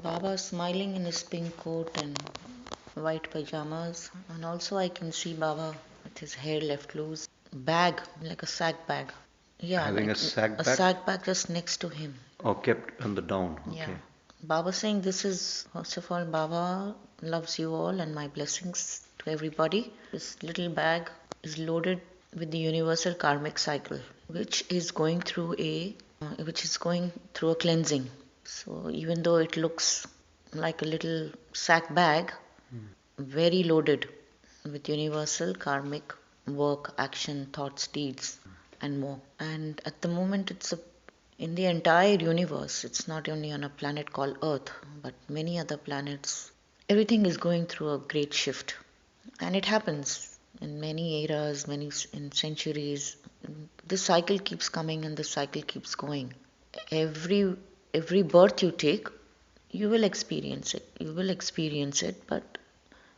Baba smiling in his pink coat and white pajamas, and also I can see Baba with his hair left loose, bag like a sack bag. Yeah, Having a like sack a bag sack bag just next to him. or kept on the down. Yeah. Okay. Baba saying, this is, first of all, Baba loves you all and my blessings to everybody. This little bag is loaded with the universal karmic cycle, which is going through a cleansing. So even though it looks like a little sack bag, very loaded with universal karmic work, action, thoughts, deeds, and more. And at the moment, in the entire universe, it's not only on a planet called Earth, but many other planets. Everything is going through a great shift, and it happens in many eras, many in centuries. This cycle keeps coming, and this cycle keeps going. Every every birth you take, you will experience it. You will experience it, but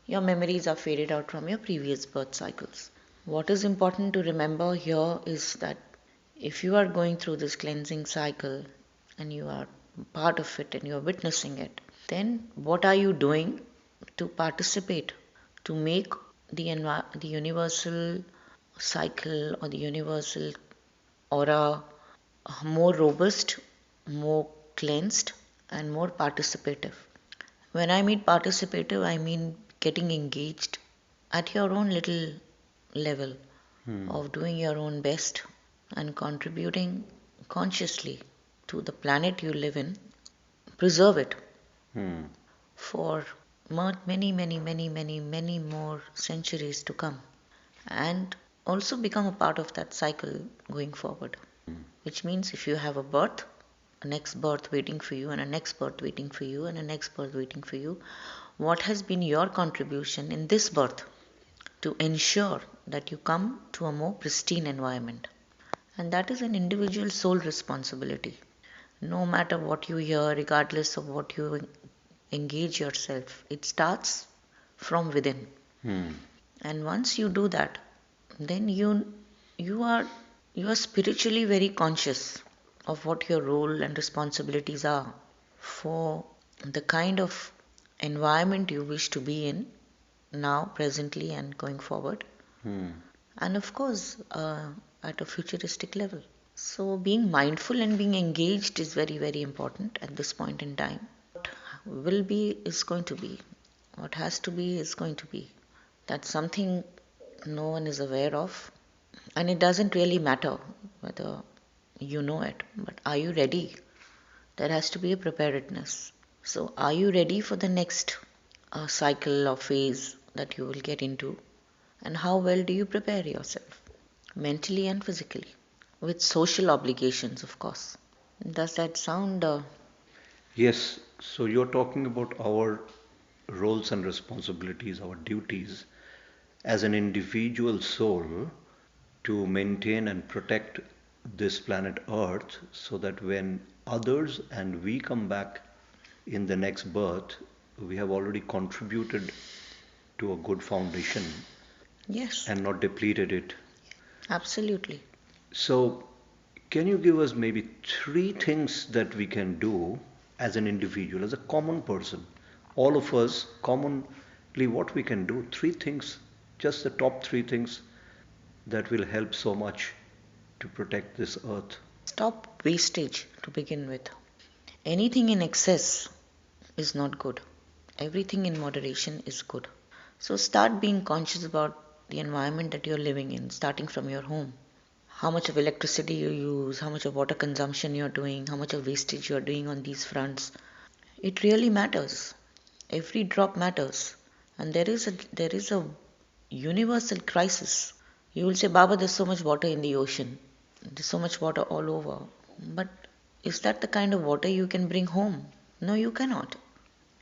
your memories are faded out from your previous birth cycles. What is important to remember here is that if you are going through this cleansing cycle and you are part of it and you are witnessing it, then what are you doing to participate, to make the universal cycle or the universal aura more robust, more cleansed, and more participative? When I mean participative, I mean getting engaged at your own little level of doing your own best and contributing consciously to the planet you live in. Preserve it Hmm. for many more centuries to come, and also become a part of that cycle going forward. Which means if you have a birth, a next birth waiting for you, and a next birth waiting for you, and a next birth waiting for you, what has been your contribution in this birth to ensure that you come to a more pristine environment? And that is an individual soul responsibility. No matter what you hear, regardless of what you engage yourself, it starts from within. Hmm. And once you do that, then you are you are spiritually very conscious of what your role and responsibilities are for the kind of environment you wish to be in now, presently, and going forward. Hmm. And of course, at a futuristic level. So, being mindful and being engaged is very, very important at this point in time. What will be is going to be, what has to be is going to be. That's something no one is aware of, and it doesn't really matter whether you know it, but are you ready? There has to be a preparedness. So, are you ready for the next cycle or phase that you will get into? And how well do you prepare yourself, mentally and physically, with social obligations, of course? Does that sound Yes, so you're talking about our roles and responsibilities, our duties as an individual soul to maintain and protect this planet Earth so that when others and we come back in the next birth, we have already contributed to a good foundation yes, and not depleted it. absolutely. So, can you give us maybe three things that we can do as an individual, as a common person? All of us, commonly, what we can do? Three things, just the top three things that will help so much to protect this earth. Stop wastage to begin with. Anything in excess is not good. Everything in moderation is good. So start being conscious about the environment that you're living in, starting from your home. How much of electricity you use, how much of water consumption you're doing, how much of wastage you're doing on these fronts. It really matters. Every drop matters. And there is a universal crisis. You will say, Baba, there's so much water in the ocean. There's so much water all over. But is that the kind of water you can bring home? No, you cannot.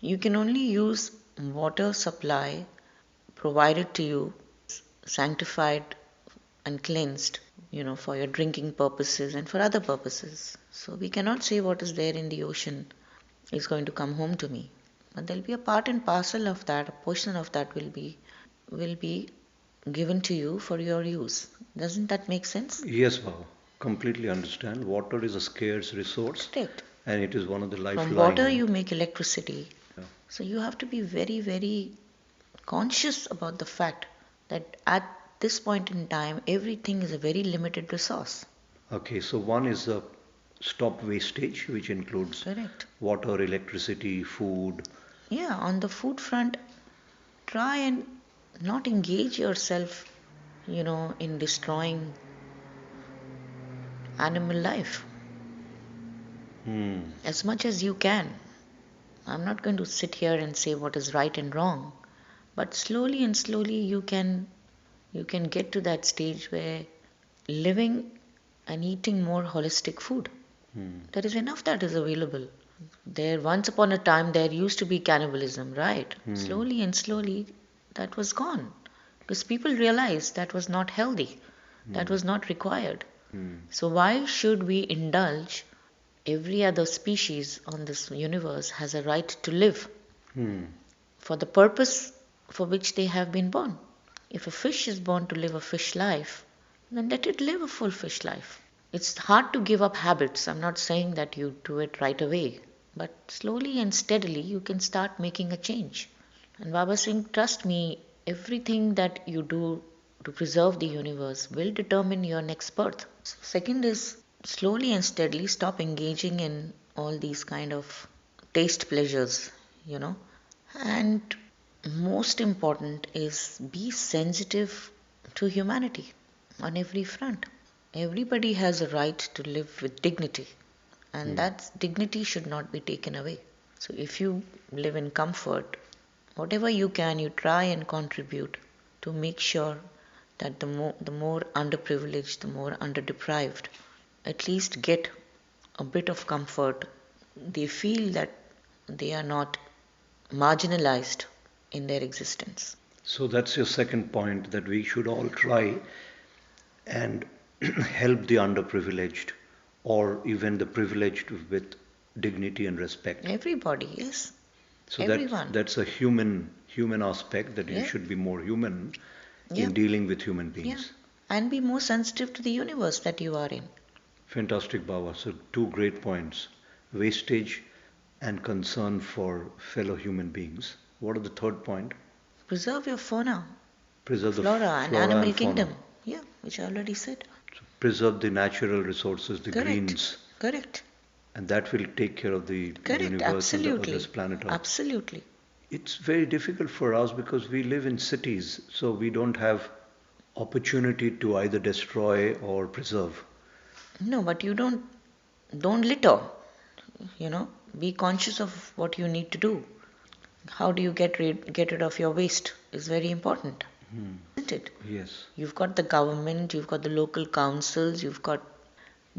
You can only use water supply provided to you, sanctified and cleansed, for your drinking purposes and for other purposes. So we cannot say what is there in the ocean is going to come home to me. But there'll be a part and parcel of that, a portion of that will be given to you for your use. Doesn't that make sense? Yes, Baba, completely understand. Water is a scarce resource Correct. And it is one of the From water, lifeline. you make electricity. Yeah. So you have to be very, very conscious about the fact that at this point in time, everything is a very limited resource. Okay, so one is a stop wastage, which includes Correct. water, electricity, food. Yeah, on the food front, try and not engage yourself, in destroying animal life Hmm. as much as you can. I'm not going to sit here and say what is right and wrong, but slowly and slowly you can get to that stage where living and eating more holistic food. Hmm. There is enough that is available. There once upon a time there used to be cannibalism, right? Hmm. Slowly and slowly that was gone because people realized that was not healthy, that Hmm. was not required. Hmm. So why should we indulge? Every other species on this universe has a right to live Hmm. for the purpose for which they have been born. If a fish is born to live a fish life, then let it live a full fish life. It's hard to give up habits. I'm not saying that you do it right away, but slowly and steadily you can start making a change. And Baba Singh, trust me, everything that you do to preserve the universe will determine your next birth. Second is slowly and steadily stop engaging in all these kind of taste pleasures, you know. And most important is be sensitive to humanity on every front. Everybody has a right to live with dignity, and Hmm. that dignity should not be taken away. So if you live in comfort, whatever you can, you try and contribute to make sure that the more underprivileged, the more underdeprived, at least get a bit of comfort. They feel that they are not marginalized in their existence. So that's your second point, that we should all try and help the underprivileged or even the privileged with dignity and respect. Everybody, yes. So Everyone. that's a human aspect, that you Yeah. should be more human Yeah. in dealing with human Yeah. beings. And be more sensitive to the universe that you are in. Fantastic, Baba. So two great points: wastage and concern for fellow human beings. What are the third point? Preserve your fauna, Preserve the flora, and flora and animal fauna. kingdom. Yeah, which I already said. So preserve the natural resources, the Correct. greens, Correct. and that will take care of the Correct. universe and this Absolutely. planet Earth. Absolutely. It's very difficult for us because we live in cities, so we don't have opportunity to either destroy or preserve. No, but you don't litter. You know, be conscious of what you need to do. How do you get rid of your waste is very important, Hmm. isn't it? Yes. You've got the government, you've got the local councils, you've got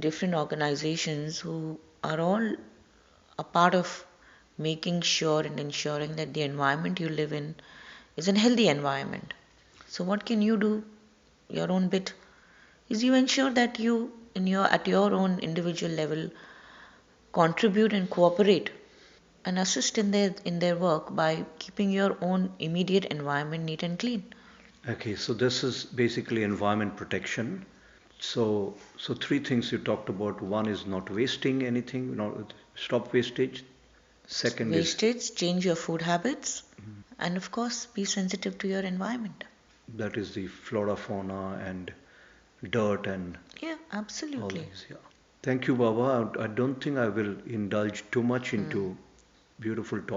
different organizations who are all a part of making sure and ensuring that the environment you live in is a healthy environment. So what can you do? Your own bit is you ensure that you in your at your own individual level contribute and cooperate and assist in their work by keeping your own immediate environment neat and clean. Okay, so this is basically environment protection. So three things you talked about. One is not wasting anything, not stop wastage. Second is Wastage, change your food habits, and of course, be sensitive to your environment. that is the flora, fauna, and dirt and Yeah, all absolutely. these. Yeah. Thank you, Baba. I don't think I will indulge too much Hmm. into beautiful topics.